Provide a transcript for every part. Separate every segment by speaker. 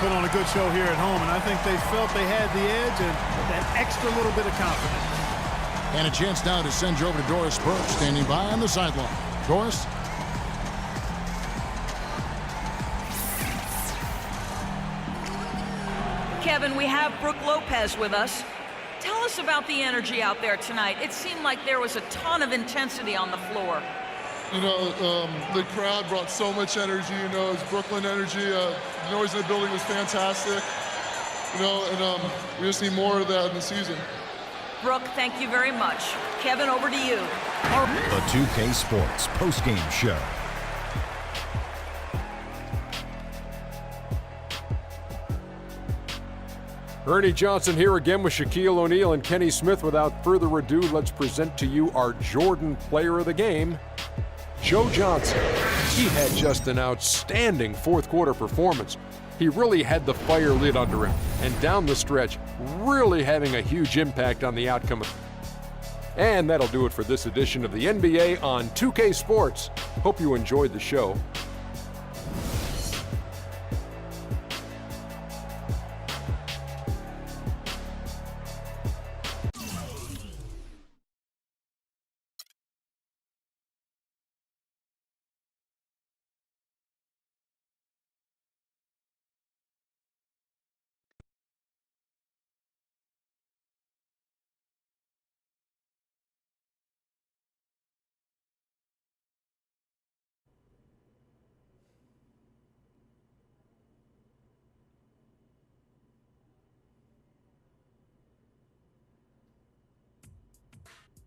Speaker 1: Put on a good show here at home, and I think they felt they had the edge and that extra little bit of confidence.
Speaker 2: And a chance now to send you over to Doris Burke, standing by on the sideline. Doris?
Speaker 3: Kevin, we have Brooke Lopez with us. Tell us about the energy out there tonight. It seemed like there was a ton of intensity on the floor.
Speaker 4: You know, the crowd brought so much energy, you know, it's Brooklyn energy. The noise in the building was fantastic. You know, and we just need more of that in the season.
Speaker 3: Brooke, thank you very much. Kevin, over to you.
Speaker 5: The 2K Sports postgame show.
Speaker 6: Ernie Johnson here again with Shaquille O'Neal and Kenny Smith. Without further ado, let's present to you our Jordan Player of the Game, Joe Johnson. He had just an outstanding fourth quarter performance. He really had the fire lit under him, and down the stretch, really having a huge impact on the outcome. And that'll do it for this edition of the NBA on 2K Sports. Hope you enjoyed the show.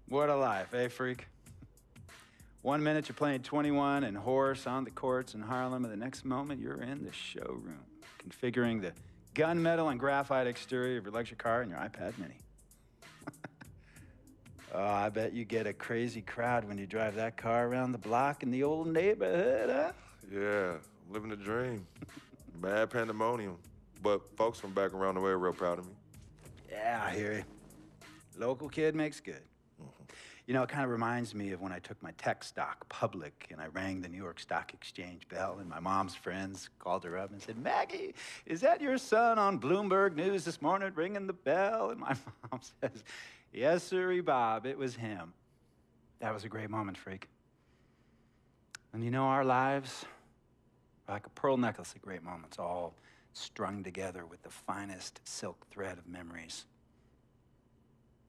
Speaker 7: What a life, eh, freak? 1 minute you're playing 21 and horse on the courts in Harlem, and the next moment you're in the showroom, configuring the gunmetal and graphite exterior of your luxury car and your iPad mini. Oh, I bet you get a crazy crowd when you drive that car around the block in the old neighborhood, huh?
Speaker 8: Yeah, I'm living the dream. Bad pandemonium, but folks from back around the way are real proud of me.
Speaker 7: Yeah, I hear you. Local kid makes good. You know, it kind of reminds me of when I took my tech stock public and I rang the New York Stock Exchange bell, and my mom's friends called her up and said, "Maggie, is that your son on Bloomberg News this morning ringing the bell?" And my mom says, "Yes, sirree, Bob, it was him." That was a great moment, freak. And you know, our lives are like a pearl necklace of great moments, all strung together with the finest silk thread of memories.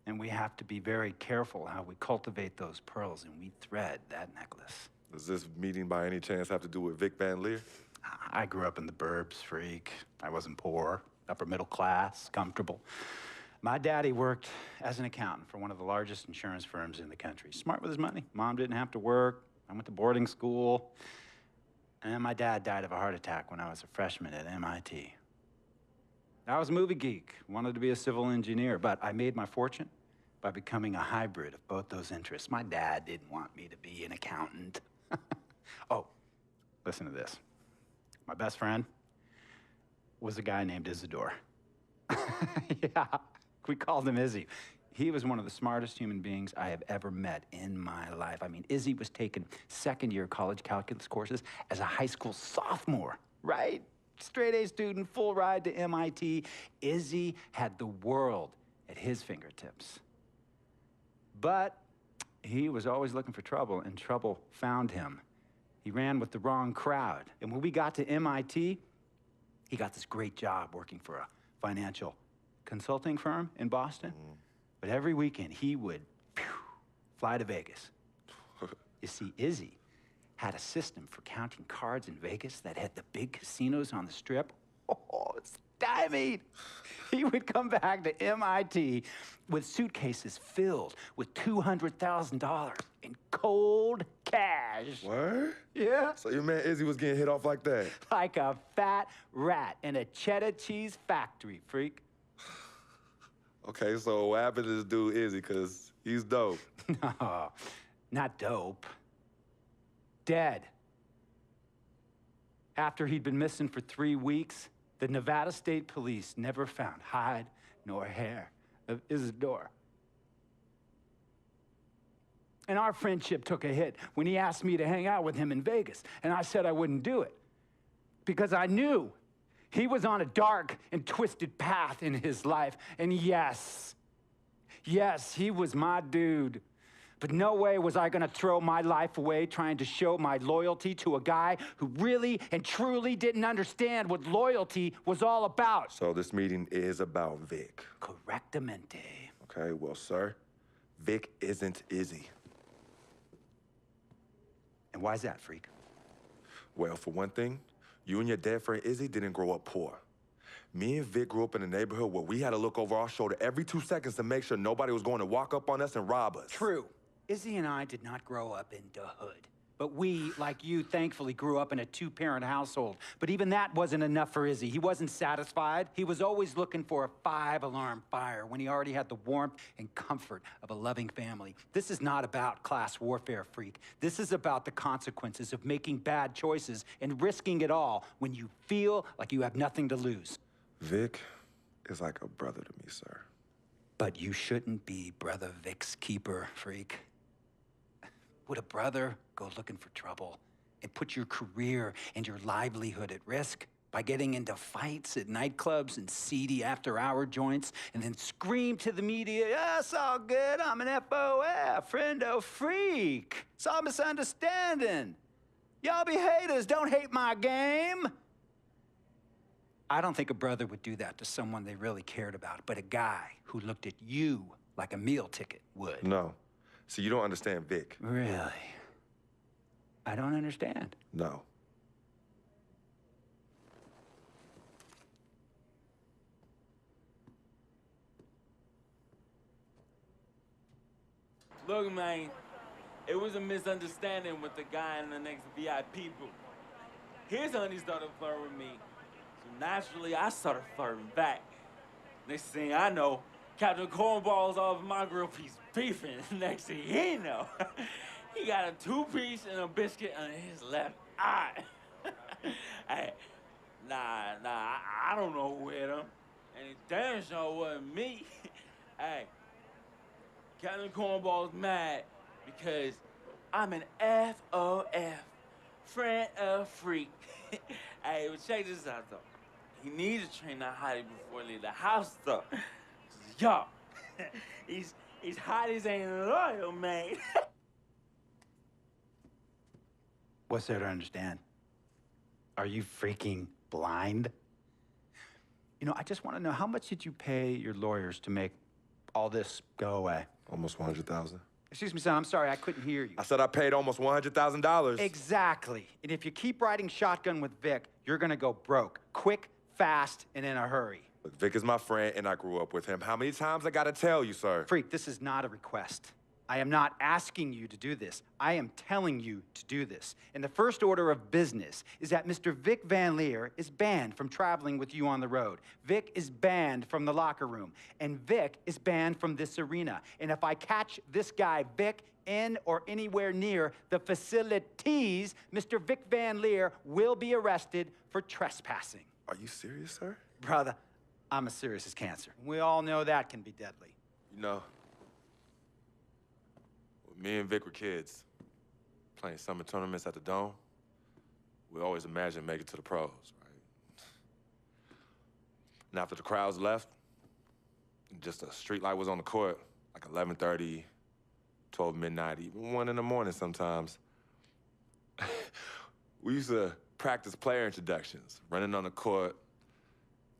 Speaker 7: And we have to be very careful how we cultivate those pearls and we thread that necklace.
Speaker 8: Does this meeting by any chance have to do with Vic Van Leer?
Speaker 7: I grew up in the burbs, freak. I wasn't poor, upper middle class, comfortable. My daddy worked as an accountant for one of the largest insurance firms in the country. Smart with his money. Mom didn't have to work. I went to boarding school. And my dad died of a heart attack when I was a freshman at MIT. I was a movie geek, wanted to be a civil engineer, but I made my fortune by becoming a hybrid of both those interests. My dad didn't want me to be an accountant. Oh, listen to this. My best friend was a guy named Isidore. Yeah, we called him Izzy. He was one of the smartest human beings I have ever met in my life. I mean, Izzy was taking second-year college calculus courses as a high school sophomore, right? Straight-A student, full ride to MIT. Izzy had the world at his fingertips. But he was always looking for trouble, and trouble found him. He ran with the wrong crowd. And when we got to MIT, he got this great job working for a financial consulting firm in Boston. But every weekend, he would fly to Vegas. You see, Izzy had a system for counting cards in Vegas that had the big casinos on the Strip. Oh, it's stymied. He would come back to MIT with suitcases filled with $200,000 in cold cash.
Speaker 8: What?
Speaker 7: Yeah.
Speaker 8: So your man Izzy was getting hit off like that?
Speaker 7: Like a fat rat in a cheddar cheese factory, freak.
Speaker 8: Okay, so what happened to this dude Izzy? Because he's dope.
Speaker 7: No, not dope. Dead. After he'd been missing for 3 weeks, the Nevada State Police never found hide nor hair of Isidore. And our friendship took a hit when he asked me to hang out with him in Vegas, and I said I wouldn't do it because I knew He was on a dark and twisted path in his life. And yes, he was my dude. But no way was I gonna throw my life away trying to show my loyalty to a guy who really and truly didn't understand what loyalty was all about.
Speaker 8: So this meeting is about Vic.
Speaker 7: Correctamente.
Speaker 8: Okay, well, sir, Vic isn't Izzy.
Speaker 7: And why's that, freak?
Speaker 8: Well, for one thing, you and your dead friend Izzy didn't grow up poor. Me and Vic grew up in a neighborhood where we had to look over our shoulder every 2 seconds to make sure nobody was going to walk up on us and rob us.
Speaker 7: True. Izzy and I did not grow up in the hood. But we, like you, thankfully grew up in a two-parent household. But even that wasn't enough for Izzy. He wasn't satisfied. He was always looking for a 5-alarm fire when he already had the warmth and comfort of a loving family. This is not about class warfare, freak. This is about the consequences of making bad choices and risking it all when you feel like you have nothing to lose.
Speaker 8: Vic is like a brother to me, sir.
Speaker 7: But you shouldn't be Brother Vic's keeper, freak. Would a brother go looking for trouble and put your career and your livelihood at risk by getting into fights at nightclubs and seedy after-hour joints and then scream to the media, "Yeah, it's all good, I'm an FOF, friendo freak. It's all misunderstanding. Y'all be haters, don't hate my game." I don't think a brother would do that to someone they really cared about, but a guy who looked at you like a meal ticket would.
Speaker 8: No. See, you don't understand Vic.
Speaker 7: Really? I don't understand.
Speaker 8: No.
Speaker 9: Look, man, it was a misunderstanding with the guy in the next VIP booth. His honey started flirting with me, so naturally I started flirting back. Next thing I know, Captain Cornball's off my grill piece beefing. Next thing he know, he got a 2-piece and a biscuit under his left eye. Hey, I don't know who hit him, and it damn sure wasn't me. Hey, Captain Cornball's mad because I'm an FOF, friend of freak. Hey, but check this out though. He needs to train that hottie before he leave the house though. Yo, he's hotties ain't loyal, man.
Speaker 7: What's there to understand? Are you freaking blind? You know, I just want to know, how much did you pay your lawyers to make all this go away?
Speaker 8: Almost $100,000.
Speaker 7: Excuse me, son, I'm sorry, I couldn't hear you.
Speaker 8: I said I paid almost $100,000.
Speaker 7: Exactly. And if you keep riding shotgun with Vic, you're gonna go broke. Quick, fast, and in a hurry.
Speaker 8: Look, Vic is my friend, and I grew up with him. How many times I gotta tell you, sir?
Speaker 7: Freak, this is not a request. I am not asking you to do this. I am telling you to do this. And the first order of business is that Mr. Vic Van Leer is banned from traveling with you on the road. Vic is banned from the locker room. And Vic is banned from this arena. And if I catch this guy, Vic, in or anywhere near the facilities, Mr. Vic Van Leer will be arrested for trespassing.
Speaker 8: Are you serious, sir?
Speaker 7: Brother, I'm as serious as cancer. We all know that can be deadly.
Speaker 8: You know, when me and Vic were kids, playing summer tournaments at the Dome, we always imagined making it to the pros, right? And after the crowds left, just a street light was on the court, like 11:30, 12 midnight, even 1 in the morning sometimes. We used to practice player introductions, running on the court,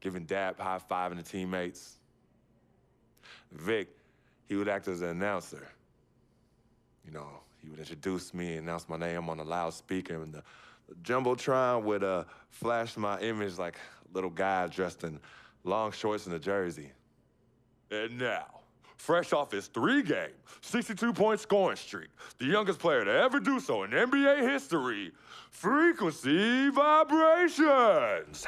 Speaker 8: giving dap, high-fiving the teammates. Vic, he would act as an announcer. You know, he would introduce me and announce my name on a loudspeaker, and the Jumbotron would flash my image like a little guy dressed in long shorts and a jersey. And now, fresh off his 3-game, 62-point scoring streak, the youngest player to ever do so in NBA history, Frequency Vibrations.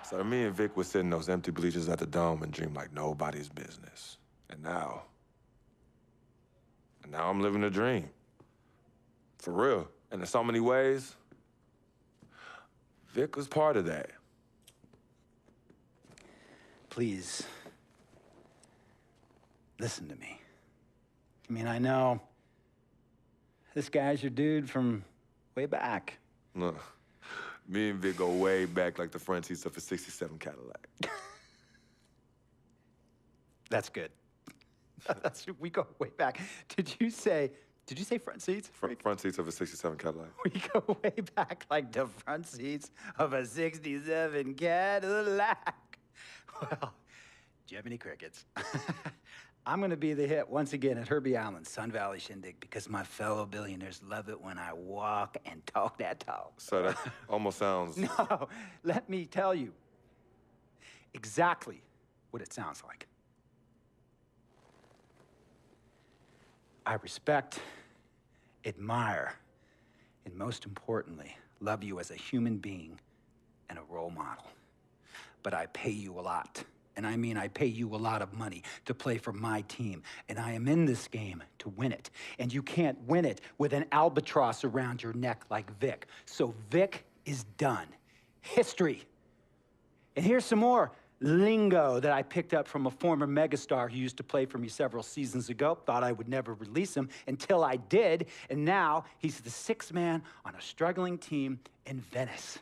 Speaker 8: So me and Vic would sit in those empty bleachers at the Dome and dream like nobody's business. And now I'm living a dream. For real. And in so many ways, Vic was part of that.
Speaker 7: Please, listen to me. I mean, I know This guy's your dude from way back.
Speaker 8: No. Me and Vic go way back like the front seats of a 67 Cadillac.
Speaker 7: That's good. We go way back. Did you say front seats?
Speaker 8: Front seats of a 67 Cadillac.
Speaker 7: We go way back like the front seats of a 67 Cadillac. Well, Jiminy Crickets. I'm gonna be the hit once again at Herbie Allen's Sun Valley Shindig because my fellow billionaires love it when I walk and talk that talk.
Speaker 8: So that almost sounds...
Speaker 7: No, let me tell you exactly what it sounds like. I respect, admire, and most importantly, love you as a human being and a role model. But I pay you a lot. And I mean, I pay you a lot of money to play for my team. And I am in this game to win it. And you can't win it with an albatross around your neck like Vic. So Vic is done. History. And here's some more lingo that I picked up from a former megastar who used to play for me several seasons ago. Thought I would never release him until I did. And now he's the sixth man on a struggling team in Venice.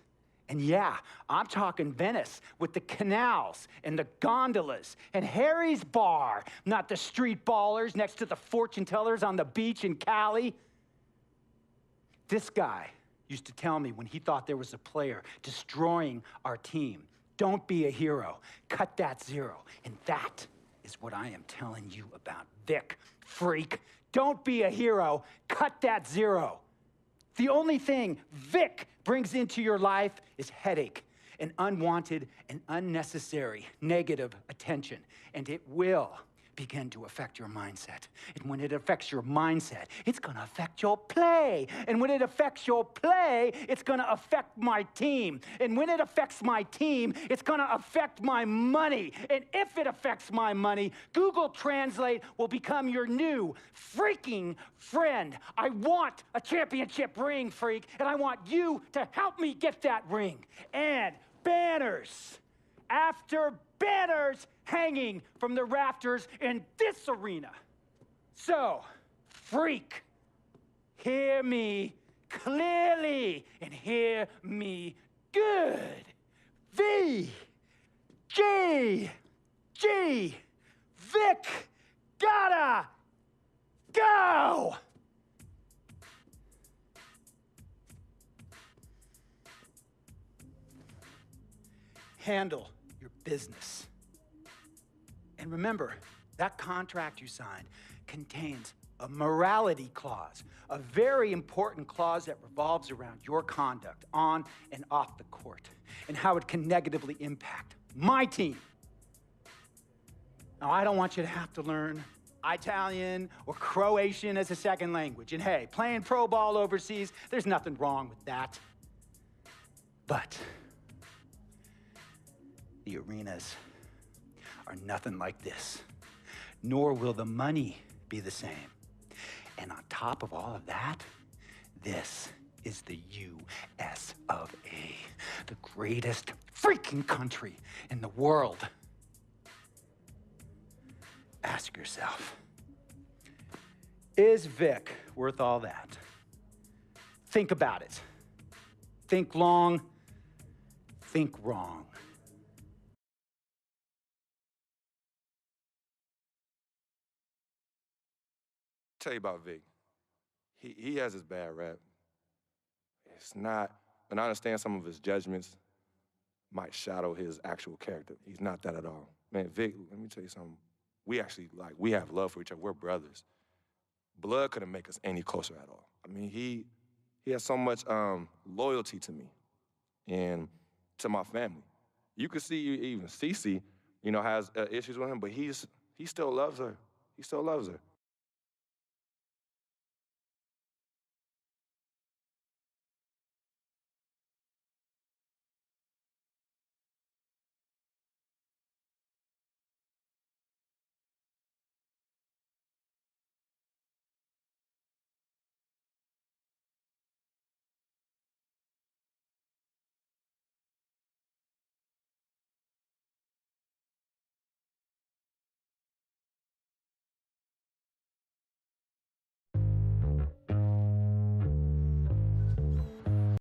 Speaker 7: And yeah, I'm talking Venice with the canals and the gondolas and Harry's Bar, not the street ballers next to the fortune tellers on the beach in Cali. This guy used to tell me when he thought there was a player destroying our team, don't be a hero, cut that zero. And that is what I am telling you about Vic, freak. Don't be a hero, cut that zero. The only thing Vic brings into your life is headache and unwanted and unnecessary negative attention. And it will begin to affect your mindset. And when it affects your mindset, it's gonna affect your play. And when it affects your play, it's gonna affect my team. And when it affects my team, it's gonna affect my money. And if it affects my money, Google Translate will become your new freaking friend. I want a championship ring, freak, and I want you to help me get that ring. And banners after banners hanging from the rafters in this arena. So, freak, hear me clearly and hear me good. V, G, Vic, gotta go. Handle your business. And remember, that contract you signed contains a morality clause, a very important clause that revolves around your conduct on and off the court, and how it can negatively impact my team. Now, I don't want you to have to learn Italian or Croatian as a second language. And hey, playing pro ball overseas, there's nothing wrong with that. But the arenas are nothing like this, nor will the money be the same. And on top of all of that, this is the US of A, the greatest freaking country in the world. Ask yourself, is Vic worth all that? Think about it. Think long, think wrong.
Speaker 8: Tell you about Vic. He has his bad rap. It's not, and I understand some of his judgments might shadow his actual character. He's not that at all. Man, Vic, let me tell you something. We actually, we have love for each other. We're brothers. Blood couldn't make us any closer at all. I mean, he has so much loyalty to me and to my family. You could see even Cece, has issues with him, but he still loves her. He still loves her.